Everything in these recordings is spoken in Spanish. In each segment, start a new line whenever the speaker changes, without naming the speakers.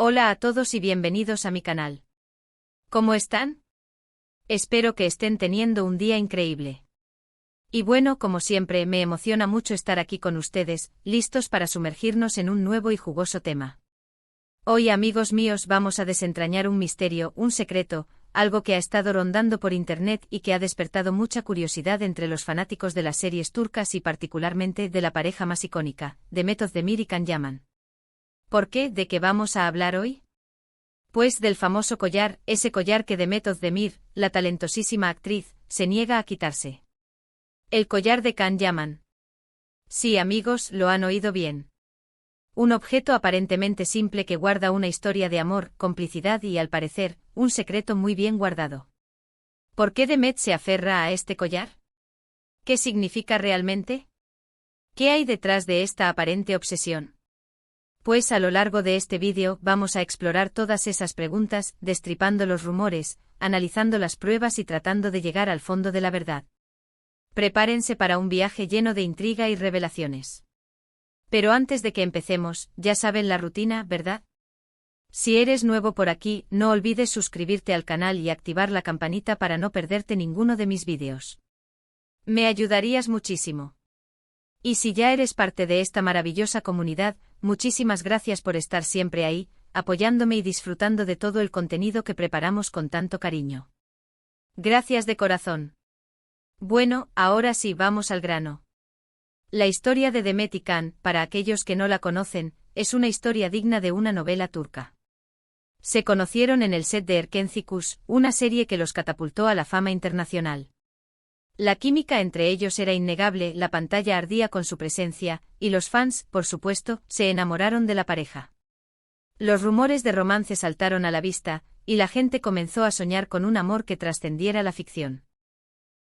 Hola a todos y bienvenidos a mi canal. ¿Cómo están? Espero que estén teniendo un día increíble. Y bueno, como siempre, me emociona mucho estar aquí con ustedes, listos para sumergirnos en un nuevo y jugoso tema. Hoy, amigos míos, vamos a desentrañar un misterio, un secreto, algo que ha estado rondando por internet y que ha despertado mucha curiosidad entre los fanáticos de las series turcas y particularmente de la pareja más icónica, Demet Özdemir y Can Yaman. ¿Por qué? ¿De qué vamos a hablar hoy? Pues del famoso collar, ese collar que Demet Özdemir, la talentosísima actriz, se niega a quitarse. El collar de Can Yaman. Sí, amigos, lo han oído bien. Un objeto aparentemente simple que guarda una historia de amor, complicidad y, al parecer, un secreto muy bien guardado. ¿Por qué Demet se aferra a este collar? ¿Qué significa realmente? ¿Qué hay detrás de esta aparente obsesión? Pues a lo largo de este vídeo vamos a explorar todas esas preguntas, destripando los rumores, analizando las pruebas y tratando de llegar al fondo de la verdad. Prepárense para un viaje lleno de intriga y revelaciones. Pero antes de que empecemos, ya saben la rutina, ¿verdad? Si eres nuevo por aquí, no olvides suscribirte al canal y activar la campanita para no perderte ninguno de mis vídeos. Me ayudarías muchísimo. Y si ya eres parte de esta maravillosa comunidad, muchísimas gracias por estar siempre ahí, apoyándome y disfrutando de todo el contenido que preparamos con tanto cariño. Gracias de corazón. Bueno, ahora sí vamos al grano. La historia de Demet y Can, para aquellos que no la conocen, es una historia digna de una novela turca. Se conocieron en el set de Erkenci, una serie que los catapultó a la fama internacional. La química entre ellos era innegable, la pantalla ardía con su presencia, y los fans, por supuesto, se enamoraron de la pareja. Los rumores de romance saltaron a la vista, y la gente comenzó a soñar con un amor que trascendiera la ficción.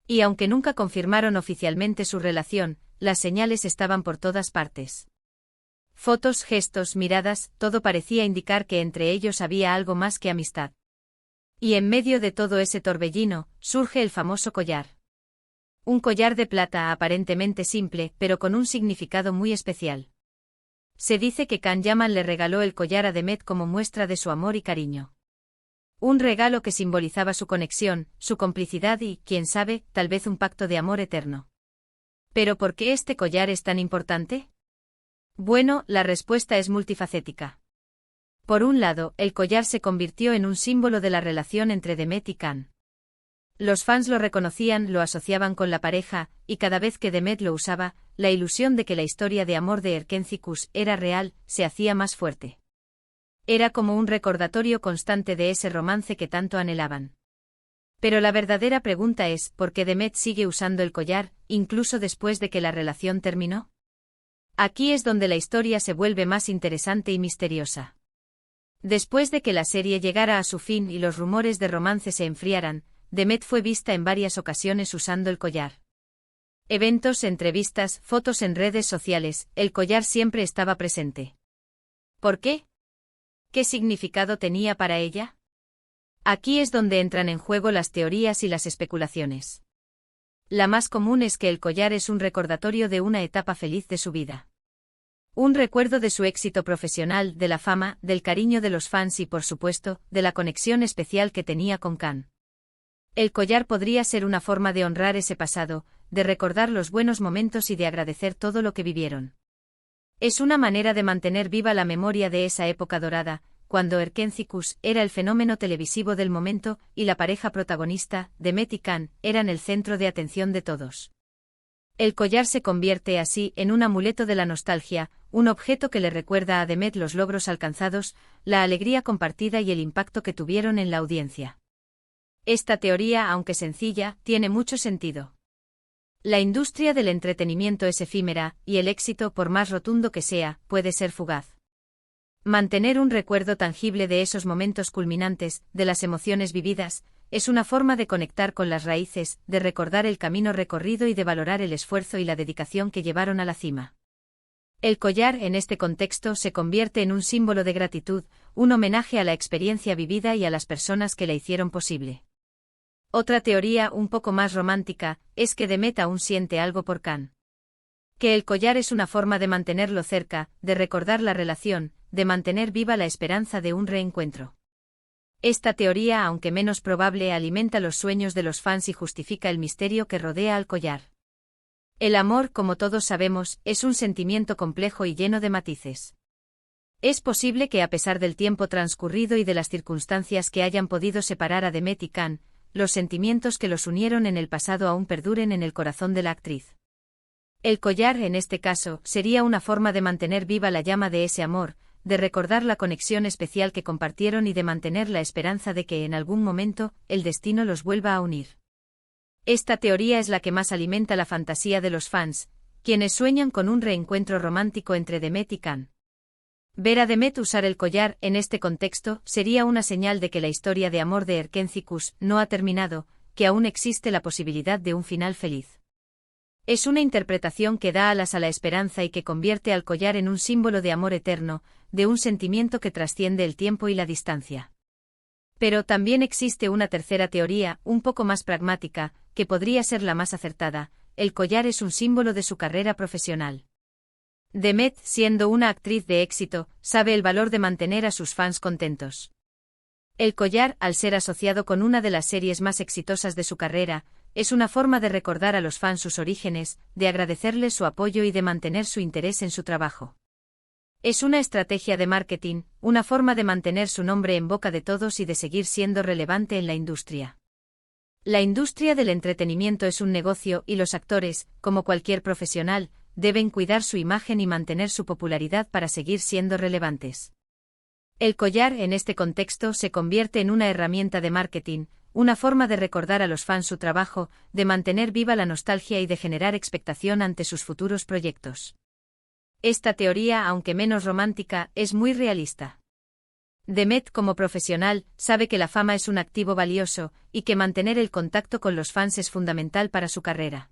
Y aunque nunca confirmaron oficialmente su relación, las señales estaban por todas partes. Fotos, gestos, miradas, todo parecía indicar que entre ellos había algo más que amistad. Y en medio de todo ese torbellino, surge el famoso collar. Un collar de plata aparentemente simple, pero con un significado muy especial. Se dice que Can Yaman le regaló el collar a Demet como muestra de su amor y cariño. Un regalo que simbolizaba su conexión, su complicidad y, quién sabe, tal vez un pacto de amor eterno. ¿Pero por qué este collar es tan importante? Bueno, la respuesta es multifacética. Por un lado, el collar se convirtió en un símbolo de la relación entre Demet y Can. Los fans lo reconocían, lo asociaban con la pareja, y cada vez que Demet lo usaba, la ilusión de que la historia de amor de Erkenci era real, se hacía más fuerte. Era como un recordatorio constante de ese romance que tanto anhelaban. Pero la verdadera pregunta es, ¿por qué Demet sigue usando el collar, incluso después de que la relación terminó? Aquí es donde la historia se vuelve más interesante y misteriosa. Después de que la serie llegara a su fin y los rumores de romance se enfriaran, Demet fue vista en varias ocasiones usando el collar. Eventos, entrevistas, fotos en redes sociales, el collar siempre estaba presente. ¿Por qué? ¿Qué significado tenía para ella? Aquí es donde entran en juego las teorías y las especulaciones. La más común es que el collar es un recordatorio de una etapa feliz de su vida. Un recuerdo de su éxito profesional, de la fama, del cariño de los fans y, por supuesto, de la conexión especial que tenía con Can. El collar podría ser una forma de honrar ese pasado, de recordar los buenos momentos y de agradecer todo lo que vivieron. Es una manera de mantener viva la memoria de esa época dorada, cuando Erkenci era el fenómeno televisivo del momento y la pareja protagonista, Demet y Can, eran el centro de atención de todos. El collar se convierte así en un amuleto de la nostalgia, un objeto que le recuerda a Demet los logros alcanzados, la alegría compartida y el impacto que tuvieron en la audiencia. Esta teoría, aunque sencilla, tiene mucho sentido. La industria del entretenimiento es efímera, y el éxito, por más rotundo que sea, puede ser fugaz. Mantener un recuerdo tangible de esos momentos culminantes, de las emociones vividas, es una forma de conectar con las raíces, de recordar el camino recorrido y de valorar el esfuerzo y la dedicación que llevaron a la cima. El collar, en este contexto, se convierte en un símbolo de gratitud, un homenaje a la experiencia vivida y a las personas que la hicieron posible. Otra teoría, un poco más romántica, es que Demet aún siente algo por Can. Que el collar es una forma de mantenerlo cerca, de recordar la relación, de mantener viva la esperanza de un reencuentro. Esta teoría, aunque menos probable, alimenta los sueños de los fans y justifica el misterio que rodea al collar. El amor, como todos sabemos, es un sentimiento complejo y lleno de matices. Es posible que a pesar del tiempo transcurrido y de las circunstancias que hayan podido separar a Demet y Can, los sentimientos que los unieron en el pasado aún perduren en el corazón de la actriz. El collar, en este caso, sería una forma de mantener viva la llama de ese amor, de recordar la conexión especial que compartieron y de mantener la esperanza de que en algún momento el destino los vuelva a unir. Esta teoría es la que más alimenta la fantasía de los fans, quienes sueñan con un reencuentro romántico entre Demet y Can. Ver a Demet usar el collar en este contexto sería una señal de que la historia de amor de Erkenci-Kuş no ha terminado, que aún existe la posibilidad de un final feliz. Es una interpretación que da alas a la esperanza y que convierte al collar en un símbolo de amor eterno, de un sentimiento que trasciende el tiempo y la distancia. Pero también existe una tercera teoría, un poco más pragmática, que podría ser la más acertada: el collar es un símbolo de su carrera profesional. Demet, siendo una actriz de éxito, sabe el valor de mantener a sus fans contentos. El collar, al ser asociado con una de las series más exitosas de su carrera, es una forma de recordar a los fans sus orígenes, de agradecerles su apoyo y de mantener su interés en su trabajo. Es una estrategia de marketing, una forma de mantener su nombre en boca de todos y de seguir siendo relevante en la industria. La industria del entretenimiento es un negocio y los actores, como cualquier profesional, deben cuidar su imagen y mantener su popularidad para seguir siendo relevantes. El collar, en este contexto, se convierte en una herramienta de marketing, una forma de recordar a los fans su trabajo, de mantener viva la nostalgia y de generar expectación ante sus futuros proyectos. Esta teoría, aunque menos romántica, es muy realista. Demet, como profesional, sabe que la fama es un activo valioso, y que mantener el contacto con los fans es fundamental para su carrera.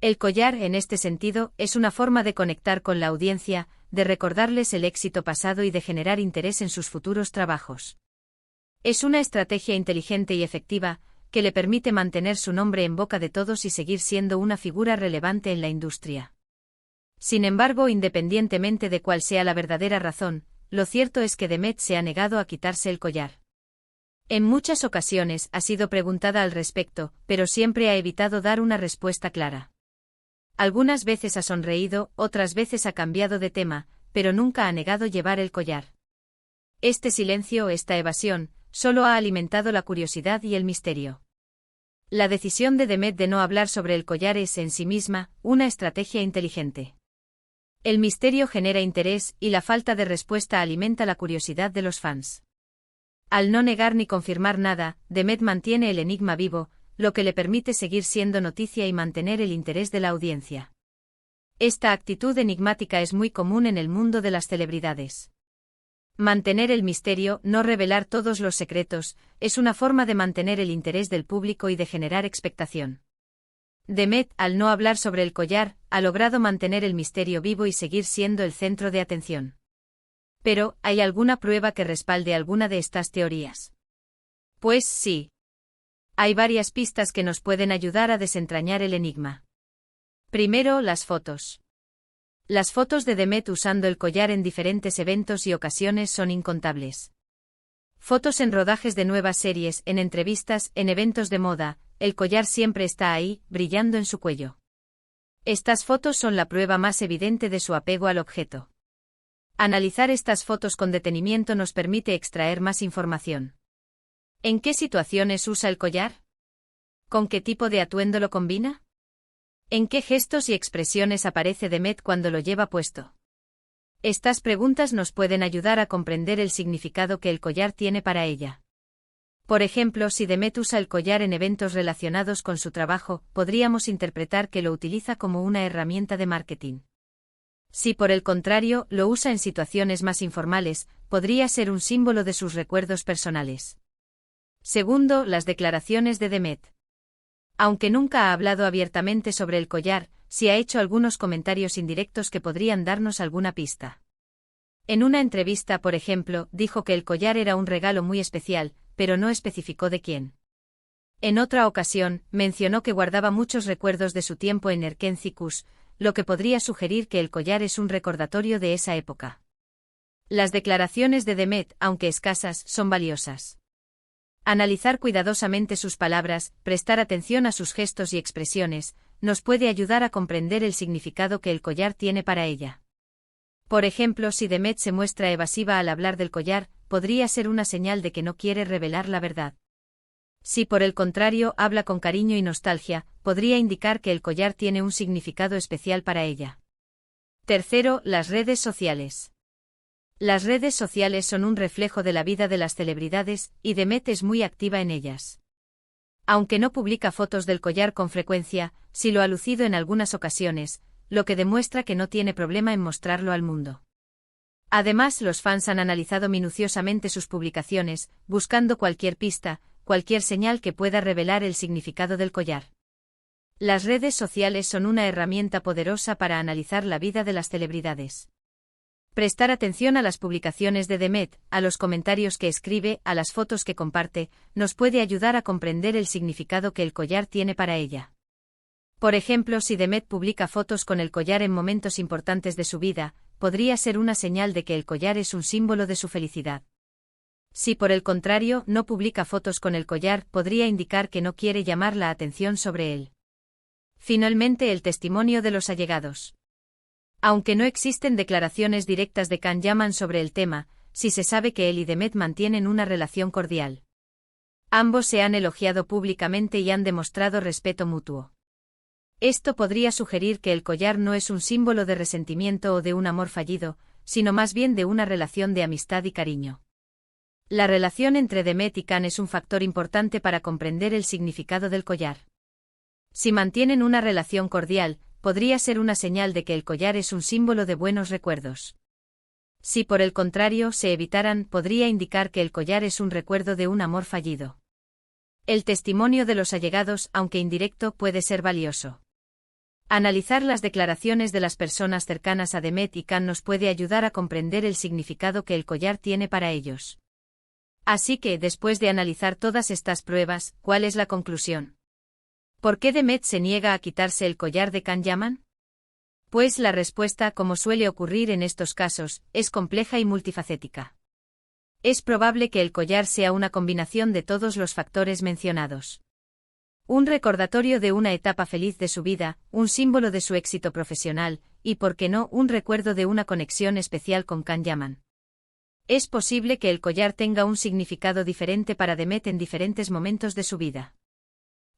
El collar, en este sentido, es una forma de conectar con la audiencia, de recordarles el éxito pasado y de generar interés en sus futuros trabajos. Es una estrategia inteligente y efectiva, que le permite mantener su nombre en boca de todos y seguir siendo una figura relevante en la industria. Sin embargo, independientemente de cuál sea la verdadera razón, lo cierto es que Demet se ha negado a quitarse el collar. En muchas ocasiones ha sido preguntada al respecto, pero siempre ha evitado dar una respuesta clara. Algunas veces ha sonreído, otras veces ha cambiado de tema, pero nunca ha negado llevar el collar. Este silencio, esta evasión, solo ha alimentado la curiosidad y el misterio. La decisión de Demet de no hablar sobre el collar es en sí misma una estrategia inteligente. El misterio genera interés y la falta de respuesta alimenta la curiosidad de los fans. Al no negar ni confirmar nada, Demet mantiene el enigma vivo, lo que le permite seguir siendo noticia y mantener el interés de la audiencia. Esta actitud enigmática es muy común en el mundo de las celebridades. Mantener el misterio, no revelar todos los secretos, es una forma de mantener el interés del público y de generar expectación. Demet, al no hablar sobre el collar, ha logrado mantener el misterio vivo y seguir siendo el centro de atención. Pero, ¿hay alguna prueba que respalde alguna de estas teorías? Pues sí. Hay varias pistas que nos pueden ayudar a desentrañar el enigma. Primero, las fotos. Las fotos de Demet usando el collar en diferentes eventos y ocasiones son incontables. Fotos en rodajes de nuevas series, en entrevistas, en eventos de moda, el collar siempre está ahí, brillando en su cuello. Estas fotos son la prueba más evidente de su apego al objeto. Analizar estas fotos con detenimiento nos permite extraer más información. ¿En qué situaciones usa el collar? ¿Con qué tipo de atuendo lo combina? ¿En qué gestos y expresiones aparece Demet cuando lo lleva puesto? Estas preguntas nos pueden ayudar a comprender el significado que el collar tiene para ella. Por ejemplo, si Demet usa el collar en eventos relacionados con su trabajo, podríamos interpretar que lo utiliza como una herramienta de marketing. Si por el contrario, lo usa en situaciones más informales, podría ser un símbolo de sus recuerdos personales. Segundo, las declaraciones de Demet. Aunque nunca ha hablado abiertamente sobre el collar, sí ha hecho algunos comentarios indirectos que podrían darnos alguna pista. En una entrevista, por ejemplo, dijo que el collar era un regalo muy especial, pero no especificó de quién. En otra ocasión, mencionó que guardaba muchos recuerdos de su tiempo en Erkenci-Kuş, lo que podría sugerir que el collar es un recordatorio de esa época. Las declaraciones de Demet, aunque escasas, son valiosas. Analizar cuidadosamente sus palabras, prestar atención a sus gestos y expresiones, nos puede ayudar a comprender el significado que el collar tiene para ella. Por ejemplo, si Demet se muestra evasiva al hablar del collar, podría ser una señal de que no quiere revelar la verdad. Si por el contrario habla con cariño y nostalgia, podría indicar que el collar tiene un significado especial para ella. Tercero, las redes sociales. Las redes sociales son un reflejo de la vida de las celebridades, y Demet es muy activa en ellas. Aunque no publica fotos del collar con frecuencia, sí lo ha lucido en algunas ocasiones, lo que demuestra que no tiene problema en mostrarlo al mundo. Además, los fans han analizado minuciosamente sus publicaciones, buscando cualquier pista, cualquier señal que pueda revelar el significado del collar. Las redes sociales son una herramienta poderosa para analizar la vida de las celebridades. Prestar atención a las publicaciones de Demet, a los comentarios que escribe, a las fotos que comparte, nos puede ayudar a comprender el significado que el collar tiene para ella. Por ejemplo, si Demet publica fotos con el collar en momentos importantes de su vida, podría ser una señal de que el collar es un símbolo de su felicidad. Si por el contrario no publica fotos con el collar, podría indicar que no quiere llamar la atención sobre él. Finalmente, el testimonio de los allegados. Aunque no existen declaraciones directas de Can Yaman sobre el tema, sí se sabe que él y Demet mantienen una relación cordial. Ambos se han elogiado públicamente y han demostrado respeto mutuo. Esto podría sugerir que el collar no es un símbolo de resentimiento o de un amor fallido, sino más bien de una relación de amistad y cariño. La relación entre Demet y Can es un factor importante para comprender el significado del collar. Si mantienen una relación cordial, podría ser una señal de que el collar es un símbolo de buenos recuerdos. Si por el contrario se evitaran, podría indicar que el collar es un recuerdo de un amor fallido. El testimonio de los allegados, aunque indirecto, puede ser valioso. Analizar las declaraciones de las personas cercanas a Demet y Can nos puede ayudar a comprender el significado que el collar tiene para ellos. Así que, después de analizar todas estas pruebas, ¿cuál es la conclusión? ¿Por qué Demet se niega a quitarse el collar de Can Yaman? Pues la respuesta, como suele ocurrir en estos casos, es compleja y multifacética. Es probable que el collar sea una combinación de todos los factores mencionados. Un recordatorio de una etapa feliz de su vida, un símbolo de su éxito profesional, y, por qué no, un recuerdo de una conexión especial con Can Yaman. Es posible que el collar tenga un significado diferente para Demet en diferentes momentos de su vida.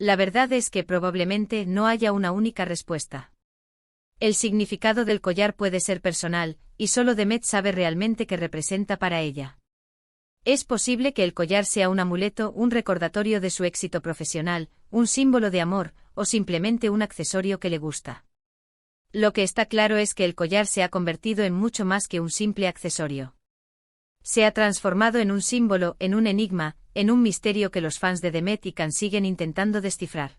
La verdad es que probablemente no haya una única respuesta. El significado del collar puede ser personal, y solo Demet sabe realmente qué representa para ella. Es posible que el collar sea un amuleto, un recordatorio de su éxito profesional, un símbolo de amor, o simplemente un accesorio que le gusta. Lo que está claro es que el collar se ha convertido en mucho más que un simple accesorio. Se ha transformado en un símbolo, en un enigma, en un misterio que los fans de Demet y Can siguen intentando descifrar.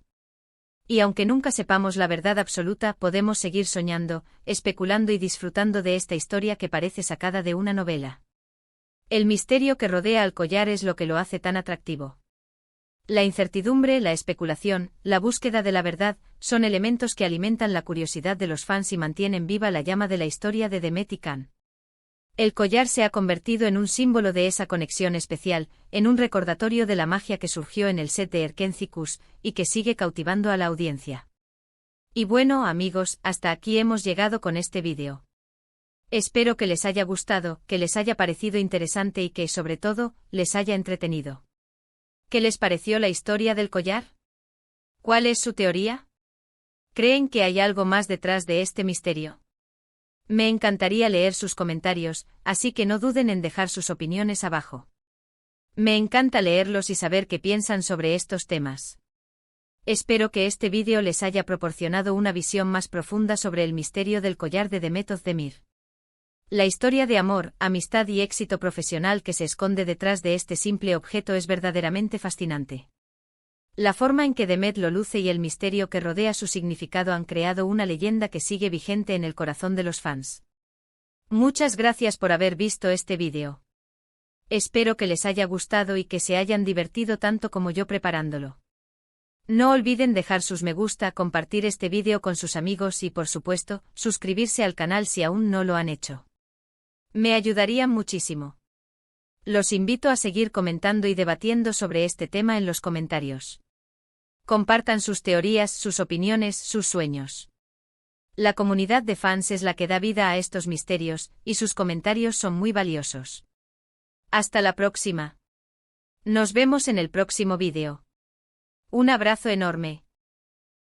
Y aunque nunca sepamos la verdad absoluta, podemos seguir soñando, especulando y disfrutando de esta historia que parece sacada de una novela. El misterio que rodea al collar es lo que lo hace tan atractivo. La incertidumbre, la especulación, la búsqueda de la verdad, son elementos que alimentan la curiosidad de los fans y mantienen viva la llama de la historia de Demet y Can. El collar se ha convertido en un símbolo de esa conexión especial, en un recordatorio de la magia que surgió en el set de Erkencicus, y que sigue cautivando a la audiencia. Y bueno, amigos, hasta aquí hemos llegado con este vídeo. Espero que les haya gustado, que les haya parecido interesante y que, sobre todo, les haya entretenido. ¿Qué les pareció la historia del collar? ¿Cuál es su teoría? ¿Creen que hay algo más detrás de este misterio? Me encantaría leer sus comentarios, así que no duden en dejar sus opiniones abajo. Me encanta leerlos y saber qué piensan sobre estos temas. Espero que este vídeo les haya proporcionado una visión más profunda sobre el misterio del collar de Demet Özdemir. La historia de amor, amistad y éxito profesional que se esconde detrás de este simple objeto es verdaderamente fascinante. La forma en que Demet lo luce y el misterio que rodea su significado han creado una leyenda que sigue vigente en el corazón de los fans. Muchas gracias por haber visto este vídeo. Espero que les haya gustado y que se hayan divertido tanto como yo preparándolo. No olviden dejar sus me gusta, compartir este vídeo con sus amigos y, por supuesto, suscribirse al canal si aún no lo han hecho. Me ayudarían muchísimo. Los invito a seguir comentando y debatiendo sobre este tema en los comentarios. Compartan sus teorías, sus opiniones, sus sueños. La comunidad de fans es la que da vida a estos misterios, y sus comentarios son muy valiosos. Hasta la próxima. Nos vemos en el próximo vídeo. Un abrazo enorme.